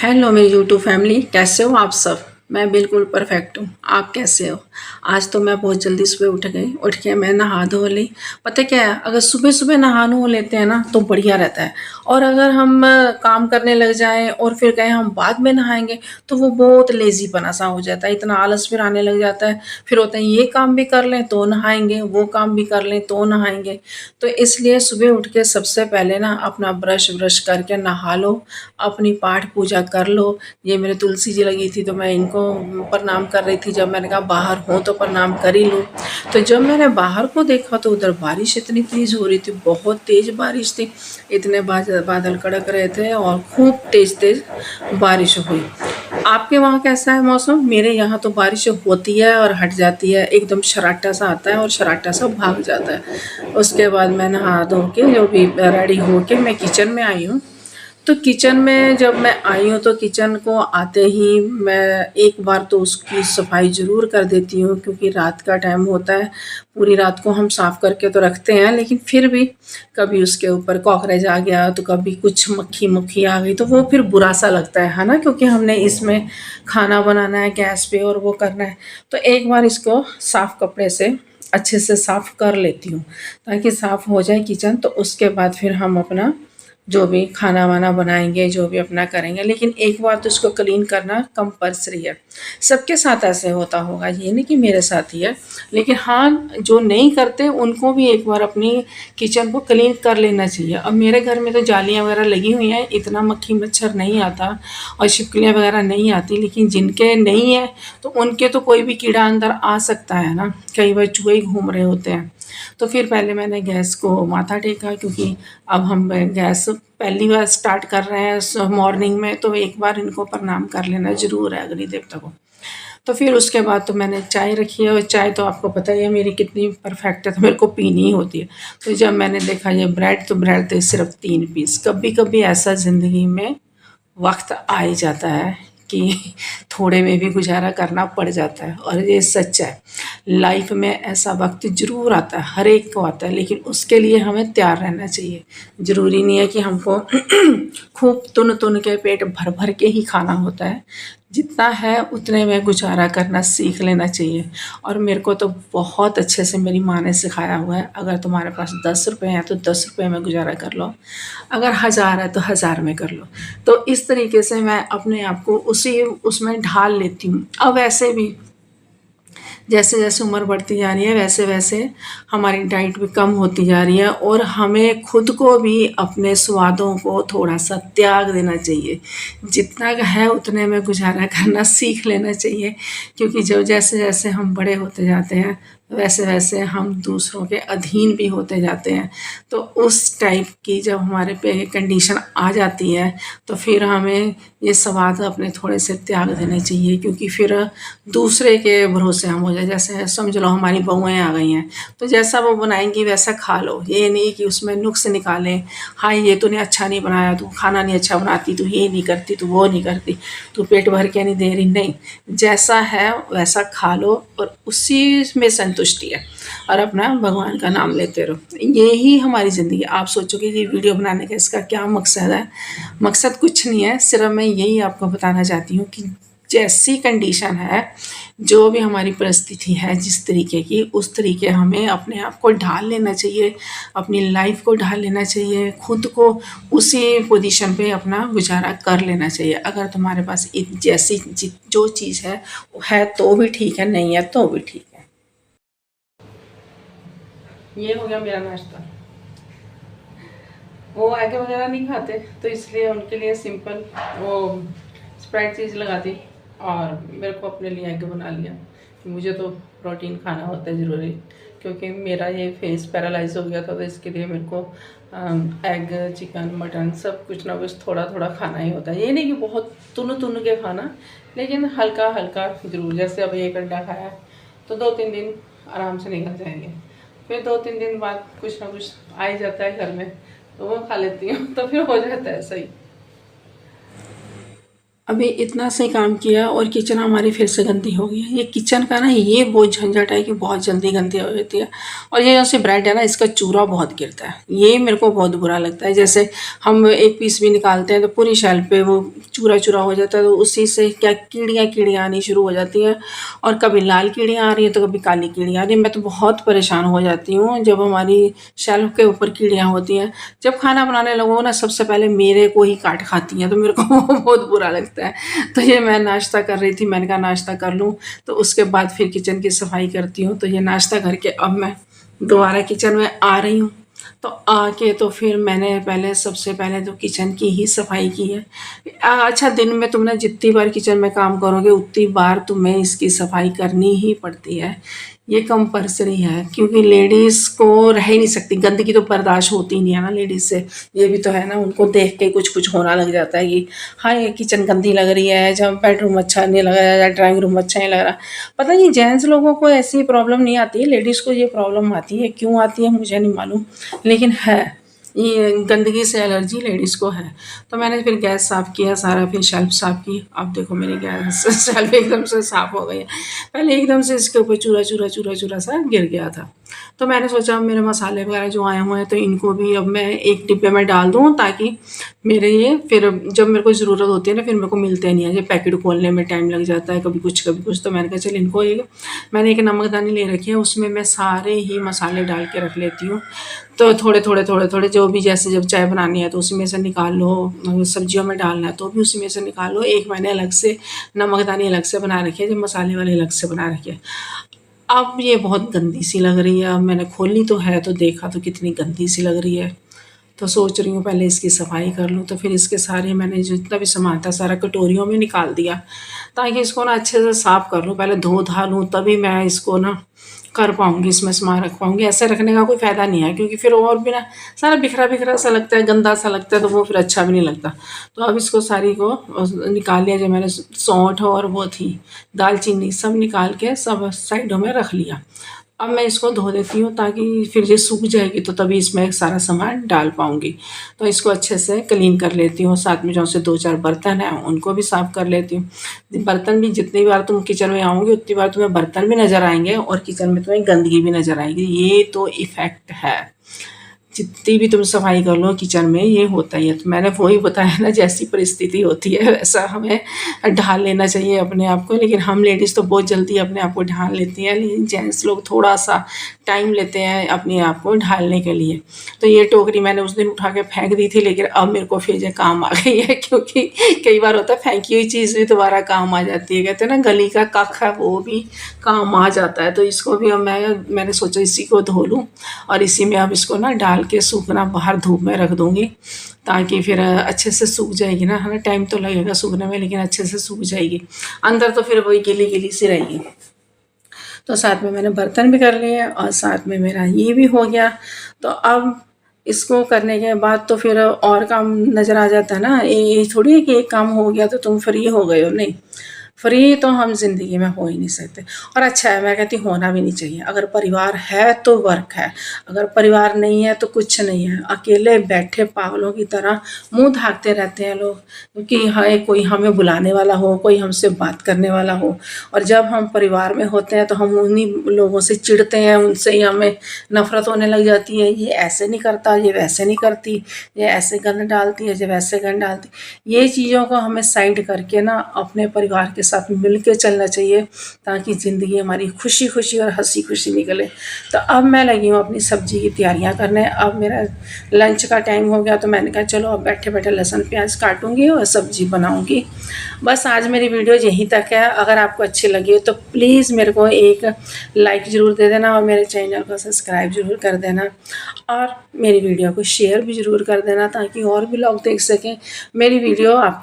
Hello मेरी YouTube family, कैसे हो आप सब। मैं बिल्कुल परफेक्ट हूँ। आप कैसे हो। आज तो मैं बहुत जल्दी सुबह उठ गई। उठ के मैं नहा धो ली। पता क्या है, अगर सुबह सुबह नहा धो लेते हैं ना तो बढ़िया रहता है। और अगर हम काम करने लग जाएं और फिर कहें हम बाद में नहाएंगे तो वो बहुत लेजीपना सा हो जाता है, इतना आलस फिर आने लग जाता है। फिर होता है ये काम भी कर लें तो नहाएंगे, वो काम भी कर लें तो नहाएंगे। तो इसलिए सुबह उठ के सबसे पहले ना अपना ब्रश ब्रश करके नहा लो, अपनी पाठ पूजा कर लो। ये मेरे तुलसी जी लगी थी तो मैं इनको प्रणाम कर रही थी। जब मैंने कहा बाहर हूँ तो प्रणाम कर ही लूँ। तो जब मैंने बाहर को देखा तो उधर बारिश इतनी तेज़ हो रही थी, बहुत तेज़ बारिश थी। इतने बादल कड़क रहे थे और खूब तेज़ तेज़ बारिश हुई। आपके वहाँ कैसा है मौसम। मेरे यहाँ तो बारिश होती है और हट जाती है, एकदम शराटा सा आता है और शराटा सा भाग जाता है। उसके बाद मैं नहा धो के जो भी रेडी हो के मैं किचन में आई हूँ। तो किचन में जब मैं आई हूँ तो किचन को आते ही मैं एक बार तो उसकी सफाई ज़रूर कर देती हूँ, क्योंकि रात का टाइम होता है। पूरी रात को हम साफ़ करके तो रखते हैं, लेकिन फिर भी कभी उसके ऊपर कॉकरोच आ गया तो कभी कुछ मक्खी मुक्खी आ गई तो वो फिर बुरा सा लगता है ना, क्योंकि हमने इसमें खाना बनाना है गैस पे और वो करना है। तो एक बार इसको साफ़ कपड़े से अच्छे से साफ़ कर लेती हूँ ताकि साफ़ हो जाए किचन। तो उसके बाद फिर हम अपना जो भी खाना वाना बनाएंगे, जो भी अपना करेंगे, लेकिन एक बार तो इसको क्लीन करना कंपलसरी है। सबके साथ ऐसे होता होगा, ये नहीं कि मेरे साथ ही है, लेकिन हाँ जो नहीं करते उनको भी एक बार अपनी किचन को क्लीन कर लेना चाहिए। अब मेरे घर में तो जालियाँ वगैरह लगी हुई हैं, इतना मक्खी मच्छर नहीं आता और छिपकलियाँ वगैरह नहीं आती, लेकिन जिनके नहीं है तो उनके तो कोई भी कीड़ा अंदर आ सकता है ना। कई बार चूहे घूम रहे होते हैं। तो फिर पहले मैंने गैस को माथा टेका, क्योंकि अब हम गैस पहली बार स्टार्ट कर रहे हैं मॉर्निंग में, तो एक बार इनको प्रणाम कर लेना ज़रूर है अग्नि देवता को। तो फिर उसके बाद तो मैंने चाय रखी है, और चाय तो आपको पता ही है मेरी कितनी परफेक्ट है, तो मेरे को पीनी ही होती है। तो जब मैंने देखा ये ब्रेड, तो ब्रेड थे सिर्फ 3 पीस। कभी कभी ऐसा ज़िंदगी में वक्त आ ही जाता है कि थोड़े में भी गुजारा करना पड़ जाता है, और ये सच है। लाइफ में ऐसा वक्त ज़रूर आता है, हर एक को आता है, लेकिन उसके लिए हमें तैयार रहना चाहिए। ज़रूरी नहीं है कि हमको खूब तुन तुन के पेट भर भर के ही खाना होता है। जितना है उतने में गुजारा करना सीख लेना चाहिए। और मेरे को तो बहुत अच्छे से मेरी माँ ने सिखाया हुआ है, अगर तुम्हारे पास 10 रुपये हैं तो 10 रुपये में गुजारा कर लो, अगर 1000 है तो 1000 में कर लो। तो इस तरीके से मैं अपने आप को उसी उसमें ढाल लेती हूँ। अब वैसे भी जैसे जैसे उम्र बढ़ती जा रही है वैसे वैसे हमारी डाइट भी कम होती जा रही है, और हमें खुद को भी अपने स्वादों को थोड़ा सा त्याग देना चाहिए। जितना है उतने में गुजारा करना सीख लेना चाहिए, क्योंकि जब जैसे जैसे हम बड़े होते जाते हैं वैसे वैसे हम दूसरों के अधीन भी होते जाते हैं। तो उस टाइप की जब हमारे पे कंडीशन आ जाती है तो फिर हमें ये स्वाद अपने थोड़े से त्याग देने चाहिए, क्योंकि फिर दूसरे के भरोसे हम हो जाए। जैसे समझ लो हमारी बहुएँ आ गई हैं, तो जैसा वो बनाएंगी वैसा खा लो। ये नहीं कि उसमें नुक्स निकालें, हाँ ये तूने अच्छा नहीं बनाया, तू खाना नहीं अच्छा बनाती, तू ये नहीं करती, तू वो नहीं करती, तू पेट भर के नहीं दे रही। नहीं, जैसा है वैसा खा लो और उसी में संतुष्टि है, और अपना भगवान का नाम लेते रहो। यही हमारी ज़िंदगी। आप सोचोगे ये वीडियो बनाने का इसका क्या मकसद है। मकसद कुछ नहीं है, सिर्फ मैं यही आपको बताना चाहती हूँ कि जैसी कंडीशन है, जो भी हमारी परिस्थिति है जिस तरीके की, उस तरीके हमें अपने आप को ढाल लेना चाहिए, अपनी लाइफ को ढाल लेना चाहिए, खुद को उसी पोजीशन पे अपना गुजारा कर लेना चाहिए। अगर तुम्हारे पास जैसी जो चीज़ है तो भी ठीक है, नहीं है तो भी ठीक है। ये हो गया मेरा नाश्ता। वो एग वगैरह नहीं खाते तो इसलिए उनके लिए सिंपल वो स्प्राइट चीज़ लगा दी, और मेरे को अपने लिए एग बना लिया। मुझे तो प्रोटीन खाना होता है ज़रूरी, क्योंकि मेरा ये फेस पैरालाइज हो गया था, तो इसके लिए मेरे को एग चिकन मटन सब कुछ ना कुछ थोड़ा थोड़ा खाना ही होता है। ये नहीं कि बहुत तुन तुन के खाना, लेकिन हल्का हल्का ज़रूर। जैसे अब एक अंडा खाया तो 2-3 दिन आराम से निकल जाएंगे, फिर 2-3 दिन बाद कुछ ना कुछ आ ही जाता है घर में, तो वो खा लेती हूँ तो फिर हो जाता है सही। अभी इतना से काम किया और किचन हमारी फिर से गंदी हो गई है। ये किचन का ना ये बहुत झंझट है कि बहुत जल्दी गंदी हो जाती है। और ये जैसे ब्रेड है ना, इसका चूरा बहुत गिरता है, ये मेरे को बहुत बुरा लगता है। जैसे हम एक पीस भी निकालते हैं तो पूरी शेल्फ पे वो चूरा चूरा हो जाता है, तो उसी से क्या कीड़ियाँ कीड़ियाँ आनी शुरू हो जाती हैं। और कभी लाल कीड़ियाँ आ रही हैं तो कभी काली कीड़ियाँ आ रही हैं। मैं तो बहुत परेशान हो जाती हूँ जब हमारी शेल्फ के ऊपर कीड़ियाँ होती हैं। जब खाना बनाने लगो ना, सबसे पहले मेरे को ही काट खाती हैं, तो मेरे को बहुत बुरा लगता है। तो ये मैं नाश्ता कर रही थी, मैंने कहा नाश्ता कर लूँ, तो उसके बाद फिर किचन की सफाई करती हूँ। तो ये नाश्ता करके अब मैं दोबारा किचन में आ रही हूँ। तो आके तो फिर मैंने पहले सबसे पहले तो किचन की ही सफाई की है। अच्छा, दिन में तुमने जितनी बार किचन में काम करोगे उतनी बार तुम्हें इसकी सफाई करनी ही पड़ती है। ये कंपल्सरी है, क्योंकि लेडीज़ को रह ही नहीं सकती, गंदगी तो बर्दाश्त होती नहीं है ना लेडीज़ से। ये भी तो है ना, उनको देख के कुछ कुछ होना लग जाता है कि हाँ ये किचन गंदी लग रही है, जब बेडरूम अच्छा नहीं लग रहा है या ड्राइंग रूम अच्छा नहीं लग रहा। पता नहीं जेंट्स लोगों को ऐसी प्रॉब्लम नहीं आती है, लेडीज़ को ये प्रॉब्लम आती है, क्यों आती है मुझे नहीं मालूम, लेकिन है ये गंदगी से एलर्जी लेडीज़ को है। तो मैंने फिर गैस साफ़ किया सारा, फिर शेल्फ साफ़ की। अब देखो मेरी गैस शेल्फ एकदम से साफ़ हो गई है। पहले एकदम से इसके ऊपर चूरा चूरा चूरा चूरा सा गिर गया था। तो मैंने सोचा मेरे मसाले वगैरह जो आए हुए हैं तो इनको भी अब मैं एक डिब्बे में डाल दूँ, ताकि मेरे ये फिर जब मेरे को ज़रूरत होती है ना, फिर मेरे को मिलते नहीं है। ये पैकेट खोलने में टाइम लग जाता है, कभी कुछ कभी कुछ। तो मैंने कहा चल इनको एक मैंने एक नमकदानी ले रखी है, उसमें मैं सारे ही मसाले डाल के रख लेती हूँ। तो थोड़े थोड़े थोड़े थोड़े जो भी, जैसे जब चाय बनानी है तो उसी में से निकाल लो, सब्जियों में डालना है तो भी उसी में से निकाल लो। एक मैंने अलग से नमकदानी अलग से बना रखी है, जब मसाले वाली अलग से बना रखी है। अब ये बहुत गंदी सी लग रही है। अब मैंने खोली तो है तो देखा तो कितनी गंदी सी लग रही है। तो सोच रही हूँ पहले इसकी सफाई कर लूँ। तो फिर इसके सारे मैंने जितना भी सामान था सारा कटोरियों में निकाल दिया, ताकि इसको ना अच्छे से साफ़ कर लूँ, पहले धो धा लूँ, तभी मैं इसको ना कर पाऊँगी, इसमें सामान रख पाऊँगी। ऐसे रखने का कोई फ़ायदा नहीं है, क्योंकि फिर और भी ना सारा बिखरा बिखरा सा लगता है, गंदा सा लगता है, तो वो फिर अच्छा भी नहीं लगता। तो अब इसको सारी को निकाल लिया। जो मैंने सौंठ और वो थी दालचीनी सब निकाल के सब साइडों में रख लिया। अब मैं इसको धो देती हूँ, ताकि फिर ये सूख जाएगी तो तभी इसमें सारा सामान डाल पाऊँगी। तो इसको अच्छे से क्लीन कर लेती हूँ। साथ में जो से 2-4 बर्तन हैं उनको भी साफ़ कर लेती हूँ। बर्तन भी जितनी बार तुम किचन में आओगे उतनी बार तुम्हें बर्तन भी नज़र आएंगे और किचन में तुम्हें गंदगी भी नज़र आएगी। ये तो इफ़ेक्ट है, जितनी भी तुम सफाई कर लो किचन में ये होता ही है। तो मैंने वही बताया ना, जैसी परिस्थिति होती है वैसा हमें ढाल लेना चाहिए अपने आप को। लेकिन हम लेडीज़ तो बहुत जल्दी अपने आप को ढाल लेती हैं, लेकिन जेंट्स लोग थोड़ा सा टाइम लेते हैं अपने आप को ढालने के लिए। तो ये टोकरी मैंने उस दिन उठा के फेंक दी थी, लेकिन अब मेरे को फिर ये काम आ गई है, क्योंकि कई बार होता है फेंकी हुई चीज़ भी दोबारा काम आ जाती है। कहते हैं ना गली का कख है वो भी काम आ जाता है। तो इसको भी अब मैंने सोचा इसी को धो लूँ और इसी में अब इसको ना डाल के सूखना बाहर धूप में रख दूँगी, ताकि फिर अच्छे से सूख जाएगी ना। हमें टाइम तो लगेगा सूखने में, लेकिन अच्छे से सूख जाएगी। अंदर तो फिर वही गीली गीली सी रहेगी। तो साथ में मैंने बर्तन भी कर लिए और साथ में मेरा ये भी हो गया। तो अब इसको करने के बाद तो फिर और काम नज़र आ जाता है ना। ये थोड़ी है कि एक काम हो गया तो तुम फ्री हो गए हो, नहीं, फ्री तो हम ज़िंदगी में हो ही नहीं सकते। और अच्छा है, मैं कहती होना भी नहीं चाहिए। अगर परिवार है तो वर्क है, अगर परिवार नहीं है तो कुछ नहीं है। अकेले बैठे पागलों की तरह मुंह ढाँकते रहते हैं लोग, क्योंकि हाय कोई हमें बुलाने वाला हो, कोई हमसे बात करने वाला हो। और जब हम परिवार में होते हैं तो हम उन्हीं लोगों से चिढ़ते हैं, उनसे ही हमें नफ़रत होने लग जाती है। ये ऐसे नहीं करता, ये वैसे नहीं करती, ये ऐसे गंद डालती है, ये वैसे गंद डालती। ये चीज़ों को हमें साइड करके ना अपने परिवार के साथ मिल के चलना चाहिए, ताकि ज़िंदगी हमारी खुशी खुशी और हंसी खुशी निकले। तो अब मैं लगी हूँ अपनी सब्ज़ी की तैयारियाँ करने। अब मेरा लंच का टाइम हो गया, तो मैंने कहा चलो अब बैठे बैठे लहसुन प्याज काटूंगी और सब्ज़ी बनाऊंगी। बस आज मेरी वीडियो यहीं तक है। अगर आपको अच्छी लगी हो तो प्लीज़ मेरे को एक लाइक ज़रूर दे देना और मेरे चैनल को सब्सक्राइब ज़रूर कर देना और मेरी वीडियो को शेयर भी ज़रूर कर देना, ताकि और भी लोग देख सकें। मेरी वीडियो आपको